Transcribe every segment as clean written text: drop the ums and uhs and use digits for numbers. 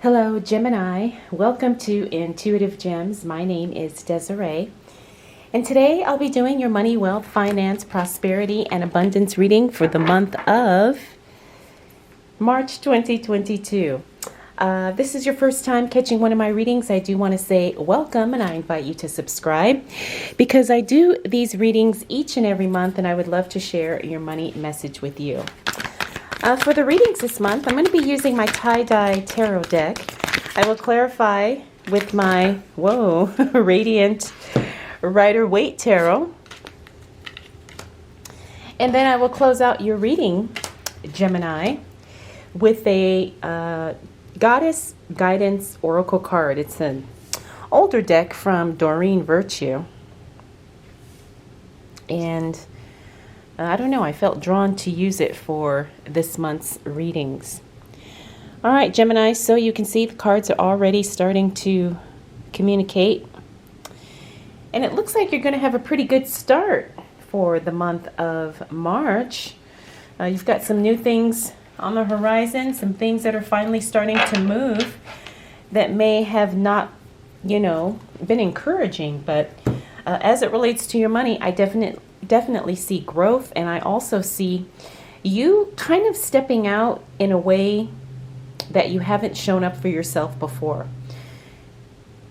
Hello, Gemini. Welcome to Intuitive Gems. My name is Desiree. And today I'll be doing your money, wealth, finance, prosperity, and abundance reading for the month of March 2022. This is your first time catching one of my readings. I do want to say welcome and I invite you to subscribe because I do these readings each and every month and I would love to share your money message with you. For the readings this month, I'm going to be using my tie-dye tarot deck. I will clarify with my, Radiant Rider-Waite tarot. And then I will close out your reading, Gemini, with a Goddess Guidance Oracle card. It's an older deck from Doreen Virtue. And I don't know, I felt drawn to use it for this month's readings. All right, Gemini, so you can see the cards are already starting to communicate. And it looks like you're going to have a pretty good start for the month of March. You've got some new things on the horizon, some things that are finally starting to move that may have not, been encouraging. But as it relates to your money, I definitely see growth, and I also see you kind of stepping out in a way that you haven't shown up for yourself before.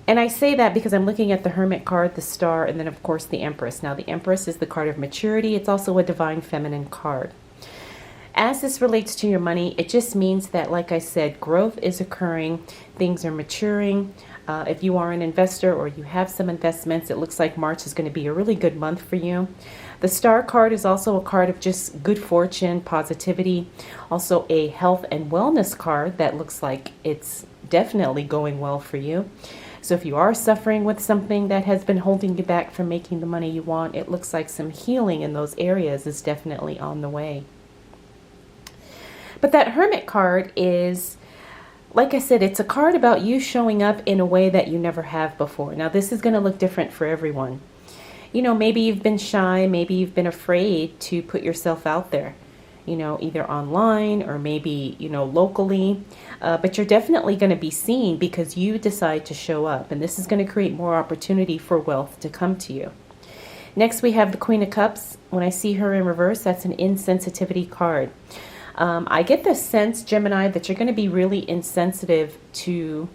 And I say that because I'm looking at the Hermit card, the Star, and then of course the Empress. Now the Empress is the card of maturity. It's also a divine feminine card. As this relates to your money, it just means that, like I said, growth is occurring, things are maturing. If you are an investor or you have some investments, it looks like March is going to be a really good month for you. The Star card is also a card of just good fortune, positivity, also a health and wellness card that looks like it's definitely going well for you. So if you are suffering with something that has been holding you back from making the money you want, it looks like some healing in those areas is definitely on the way. But that Hermit card is, like I said, it's a card about you showing up in a way that you never have before. Now, this is going to look different for everyone. Maybe you've been shy, maybe you've been afraid to put yourself out there, either online or maybe, locally. But you're definitely going to be seen because you decide to show up. And this is going to create more opportunity for wealth to come to you. Next, we have the Queen of Cups. When I see her in reverse, that's an insensitivity card. I get the sense, Gemini, that you're going to be really insensitive to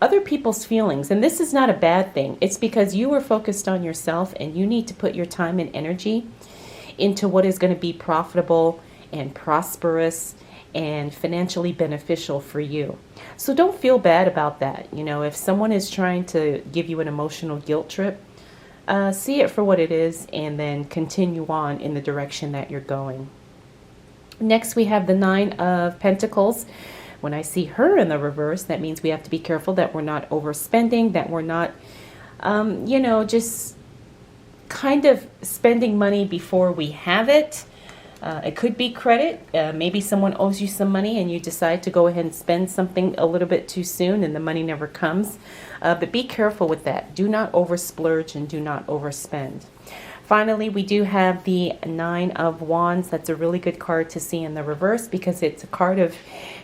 other people's feelings. And this is not a bad thing. It's because you are focused on yourself and you need to put your time and energy into what is going to be profitable and prosperous and financially beneficial for you. So don't feel bad about that. If someone is trying to give you an emotional guilt trip, see it for what it is and then continue on in the direction that you're going. Next, we have the Nine of Pentacles. When I see her in the reverse, that means we have to be careful that we're not overspending, that we're not, just kind of spending money before we have it. It could be credit. Maybe someone owes you some money and you decide to go ahead and spend something a little bit too soon and the money never comes. But be careful with that. Do not oversplurge and do not overspend. Finally, we do have the Nine of Wands. That's a really good card to see in the reverse because it's a card of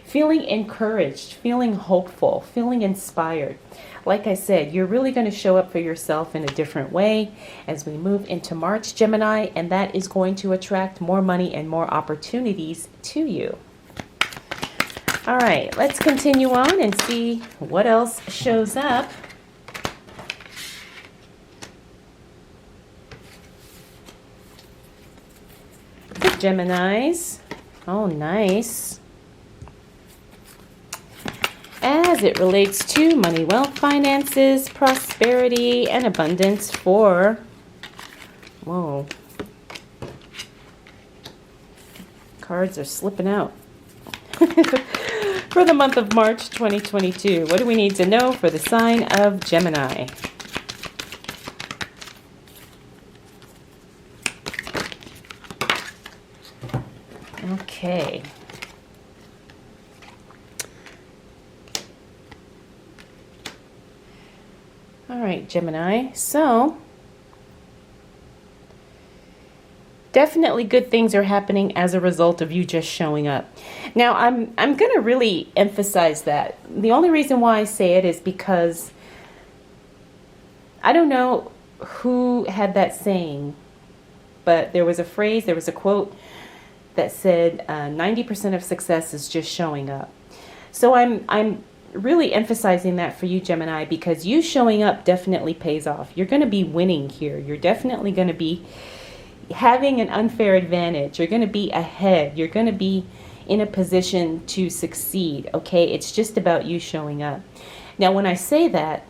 feeling encouraged, feeling hopeful, feeling inspired. Like I said, you're really going to show up for yourself in a different way as we move into March, Gemini, and that is going to attract more money and more opportunities to you. All right, let's continue on and see what else shows up. The Geminis. Oh, nice. As it relates to money, wealth, finances, prosperity, and abundance for, cards are slipping out. For the month of March 2022, what do we need to know for the sign of Gemini? Okay. All right, Gemini. So Definitely good things are happening as a result of you just showing up. Now, I'm going to really emphasize that. The only reason why I say it is because I don't know who had that saying, but there was a phrase, there was a quote that said 90% of success is just showing up. So I'm really emphasizing that for you, Gemini, because you showing up definitely pays off. You're going to be winning here. You're definitely going to be having an unfair advantage. You're going to be ahead. You're going to be in a position to succeed. Okay, it's just about you showing up. Now, when I say that,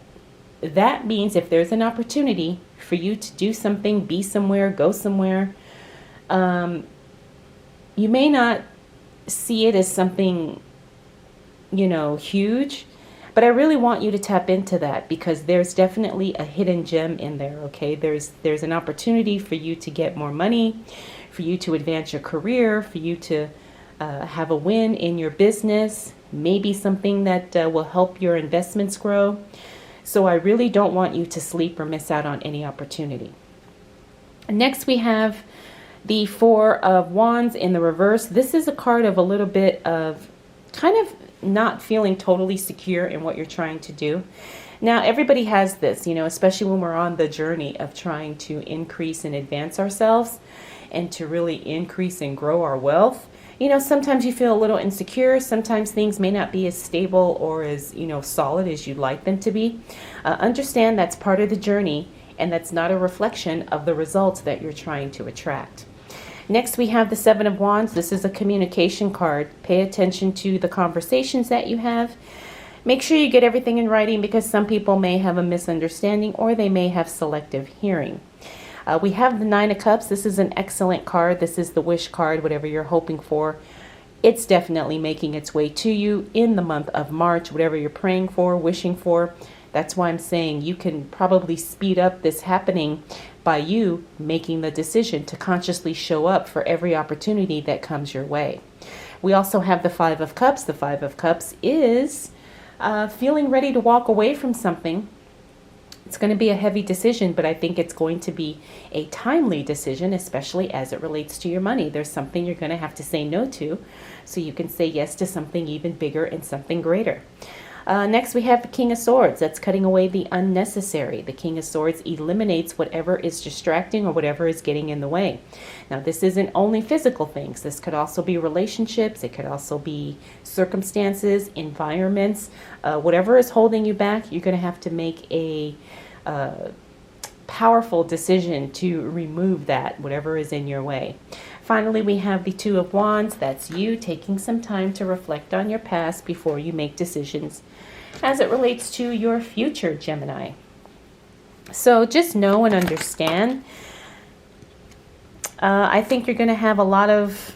that means if there's an opportunity for you to do something, be somewhere, go somewhere, you may not see it as something, huge, but I really want you to tap into that because there's definitely a hidden gem in there, okay? There's an opportunity for you to get more money, for you to advance your career, for you to have a win in your business, maybe something that will help your investments grow. So I really don't want you to sleep or miss out on any opportunity. Next, we have the Four of Wands in the reverse. This is a card of a little bit of kind of not feeling totally secure in what you're trying to do. Now, everybody has this, especially when we're on the journey of trying to increase and advance ourselves and to really increase and grow our wealth. Sometimes you feel a little insecure. Sometimes things may not be as stable or as, solid as you'd like them to be. Understand that's part of the journey, and that's not a reflection of the results that you're trying to attract. Next, we have the Seven of Wands. This is a communication card. Pay attention to the conversations that you have. Make sure you get everything in writing because some people may have a misunderstanding or they may have selective hearing. We have the Nine of Cups. This is an excellent card. This is the wish card, whatever you're hoping for. It's definitely making its way to you in the month of March, whatever you're praying for, wishing for. That's why I'm saying you can probably speed up this happening by you making the decision to consciously show up for every opportunity that comes your way. We also have the Five of Cups. The Five of Cups is feeling ready to walk away from something. It's going to be a heavy decision, but I think it's going to be a timely decision, especially as it relates to your money. There's something you're going to have to say no to so you can say yes to something even bigger and something greater. Next, we have the King of Swords. That's cutting away the unnecessary. The King of Swords eliminates whatever is distracting or whatever is getting in the way. Now, this isn't only physical things. This could also be relationships. It could also be circumstances, environments. Whatever is holding you back, you're going to have to make a powerful decision to remove that, whatever is in your way. Finally, we have the Two of Wands. That's you taking some time to reflect on your past before you make decisions as it relates to your future, Gemini. So just know and understand. I think you're going to have a lot of...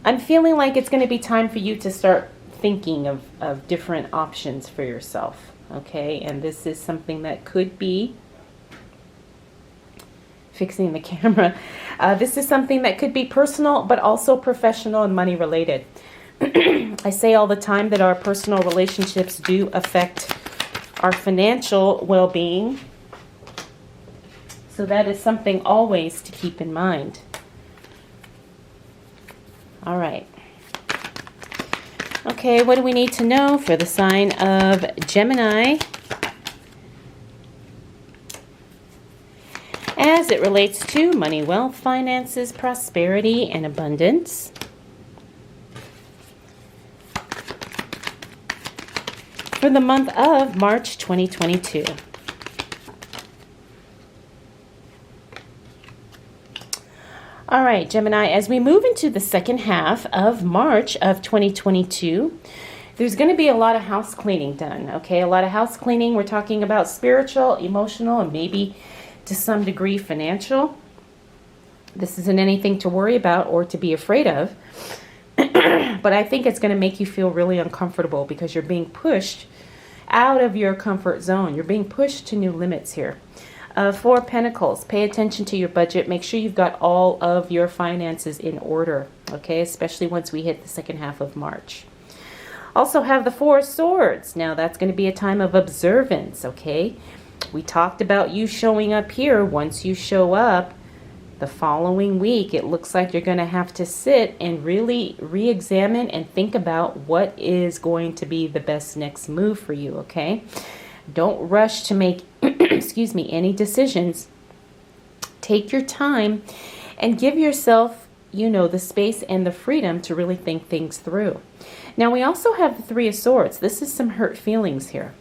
I'm feeling like it's going to be time for you to start thinking of different options for yourself. Okay, and this is something that could be fixing the camera. This is something that could be personal, but also professional and money related. I say all the time that our personal relationships do affect our financial well-being. So that is something always to keep in mind. All right. Okay, what do we need to know for the sign of Gemini as it relates to money, wealth, finances, prosperity, and abundance? For the month of March 2022. All right, Gemini, as we move into the second half of March of 2022, there's going to be a lot of house cleaning done, okay? A lot of house cleaning. We're talking about spiritual, emotional, and maybe to some degree financial. This isn't anything to worry about or to be afraid of, but I think it's going to make you feel really uncomfortable because you're being pushed out of your comfort zone. You're being pushed to new limits here. Four of Pentacles, pay attention to your budget. Make sure you've got all of your finances in order, okay? Especially once we hit the second half of March. Also have the Four of Swords. Now that's going to be a time of observance, okay? We talked about you showing up here. Once you show up, The following week, it looks like you're going to have to sit and really re-examine and think about what is going to be the best next move for you, okay? Don't rush to make, excuse me, any decisions. Take your time and give yourself, the space and the freedom to really think things through. Now, we also have the Three of Swords. This is some hurt feelings here.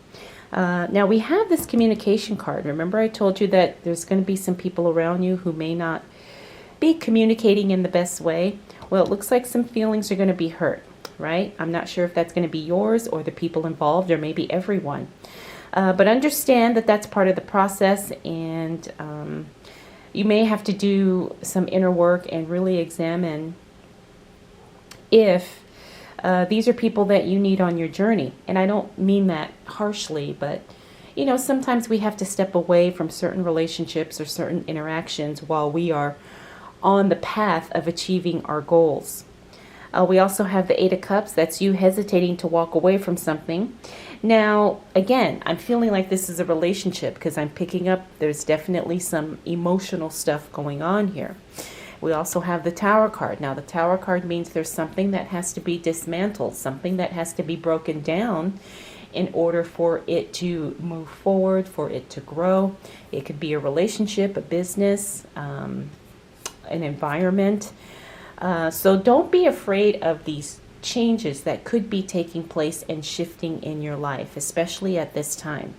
Now, we have this communication card. Remember, I told you that there's going to be some people around you who may not be communicating in the best way. Well, it looks like some feelings are going to be hurt, right? I'm not sure if that's going to be yours or the people involved or maybe everyone. But understand that that's part of the process, and you may have to do some inner work and really examine if these are people that you need on your journey. And I don't mean that harshly, but sometimes we have to step away from certain relationships or certain interactions while we are on the path of achieving our goals. We also have the Eight of Cups. That's you hesitating to walk away from something. Now, again, I'm feeling like this is a relationship because I'm picking up there's definitely some emotional stuff going on here. We also have the Tower card. Now, the Tower card means there's something that has to be dismantled, something that has to be broken down in order for it to move forward, for it to grow. It could be a relationship, a business, an environment. So don't be afraid of these changes that could be taking place and shifting in your life, especially at this time.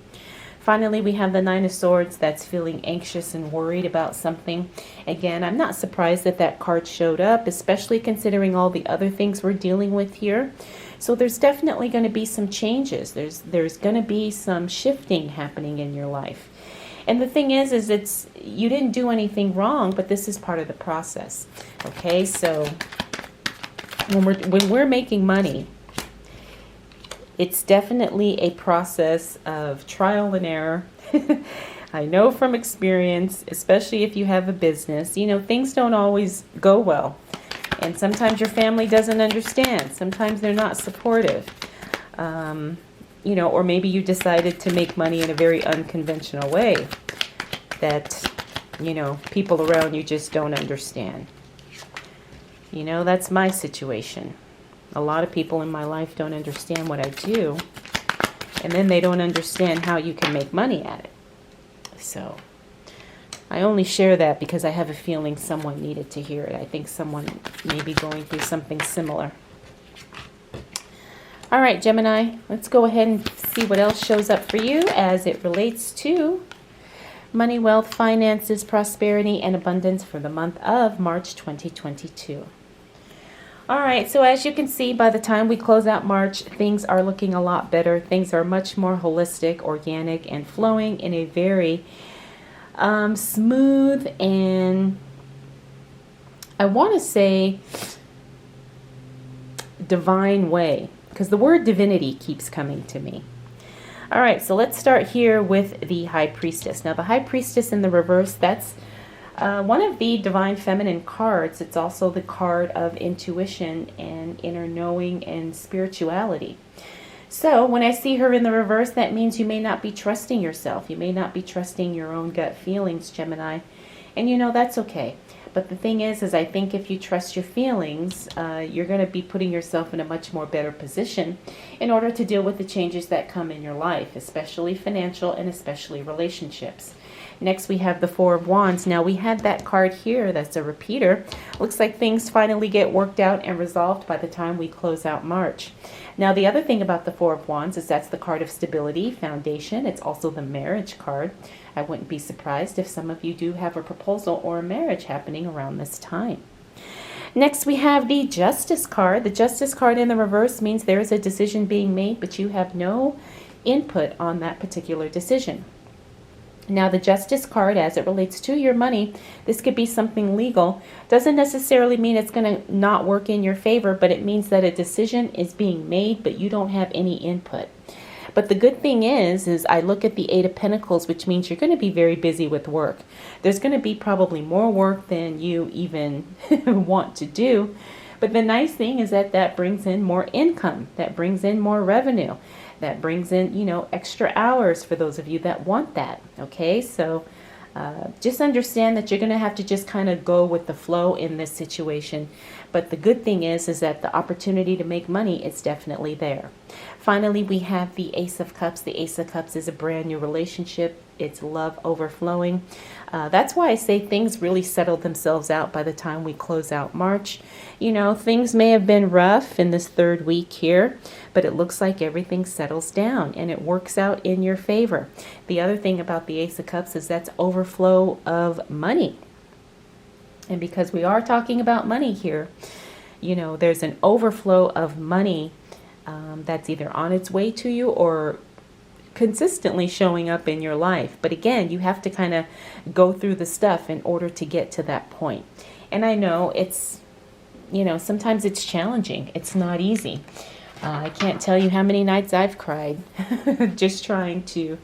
Finally, we have the Nine of Swords. That's feeling anxious and worried about something. Again, I'm not surprised that that card showed up, especially considering all the other things we're dealing with here. So there's definitely going to be some changes. There's going to be some shifting happening in your life. And the thing is you didn't do anything wrong, but this is part of the process. Okay, so when we're making money, it's definitely a process of trial and error. I know from experience, especially if you have a business, things don't always go well. And sometimes your family doesn't understand. Sometimes they're not supportive. Or maybe you decided to make money in a very unconventional way that, people around you just don't understand. That's my situation. A lot of people in my life don't understand what I do, and then they don't understand how you can make money at it. So I only share that because I have a feeling someone needed to hear it. I think someone may be going through something similar. All right, Gemini, let's go ahead and see what else shows up for you as it relates to money, wealth, finances, prosperity, and abundance for the month of March 2022. All right, so as you can see, by the time we close out March, things are looking a lot better. Things are much more holistic, organic, and flowing in a very smooth and, I want to say, divine way, because the word divinity keeps coming to me. All right, so let's start here with the High Priestess. Now, the High Priestess in the reverse, that's one of the divine feminine cards. It's also the card of intuition and inner knowing and spirituality. So when I see her in the reverse, that means you may not be trusting yourself. You may not be trusting your own gut feelings, Gemini. And that's okay. But the thing is I think if you trust your feelings, you're going to be putting yourself in a much more better position in order to deal with the changes that come in your life, especially financial and especially relationships. Next, we have the Four of Wands. Now, we had that card here that's a repeater. Looks like things finally get worked out and resolved by the time we close out March. Now, the other thing about the Four of Wands is that's the card of stability, foundation. It's also the marriage card. I wouldn't be surprised if some of you do have a proposal or a marriage happening around this time. Next, we have the Justice card. The Justice card in the reverse means there is a decision being made, but you have no input on that particular decision. Now, the Justice card, as it relates to your money, this could be something legal. Doesn't necessarily mean it's going to not work in your favor, but it means that a decision is being made, but you don't have any input. But the good thing is I look at the Eight of Pentacles, which means you're going to be very busy with work. There's going to be probably more work than you even want to do. But the nice thing is that brings in more income. That brings in more revenue. That brings in, extra hours for those of you that want that. Okay, so Just understand that you're going to have to just kind of go with the flow in this situation. But the good thing is that the opportunity to make money is definitely there. Finally, we have the Ace of Cups. The Ace of Cups is a brand new relationship. It's love overflowing. That's why I say things really settle themselves out by the time we close out March. You know, things may have been rough in this third week here, but it looks like everything settles down and it works out in your favor. The other thing about the Ace of Cups is that's overflow of money. And because we are talking about money here, you know, there's an overflow of money that's either on its way to you or consistently showing up in your life. But again, you have to kind of go through the stuff in order to get to that point. And I know it's, you know, sometimes it's challenging. It's not easy. I can't tell you how many nights I've cried just trying to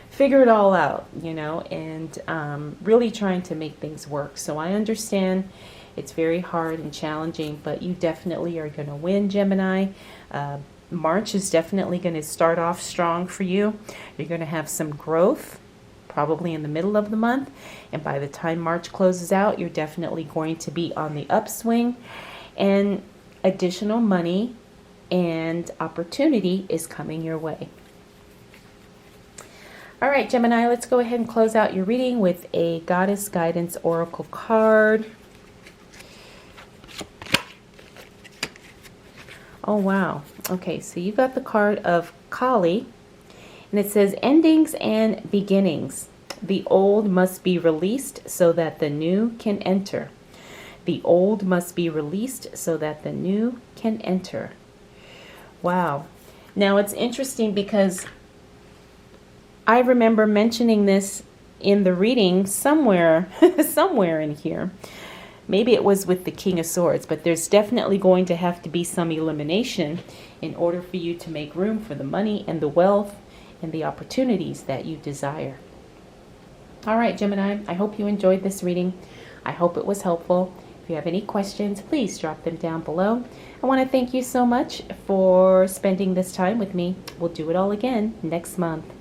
figure it all out, you know, and really trying to make things work. So I understand it's very hard and challenging, but you definitely are going to win, Gemini. March is definitely going to start off strong for you. You're going to have some growth, probably in the middle of the month. And by the time March closes out, you're definitely going to be on the upswing. And additional money and opportunity is coming your way. All right, Gemini, let's go ahead and close out your reading with a Goddess Guidance Oracle card. Oh, wow. Okay, so you got the card of Kali, and it says endings and beginnings. The old must be released so that the new can enter. The old must be released so that the new can enter. Wow. Now, it's interesting because I remember mentioning this in the reading somewhere, somewhere in here. Maybe it was with the King of Swords, but there's definitely going to have to be some elimination in order for you to make room for the money and the wealth and the opportunities that you desire. All right, Gemini, I hope you enjoyed this reading. I hope it was helpful. If you have any questions, please drop them down below. I want to thank you so much for spending this time with me. We'll do it all again next month.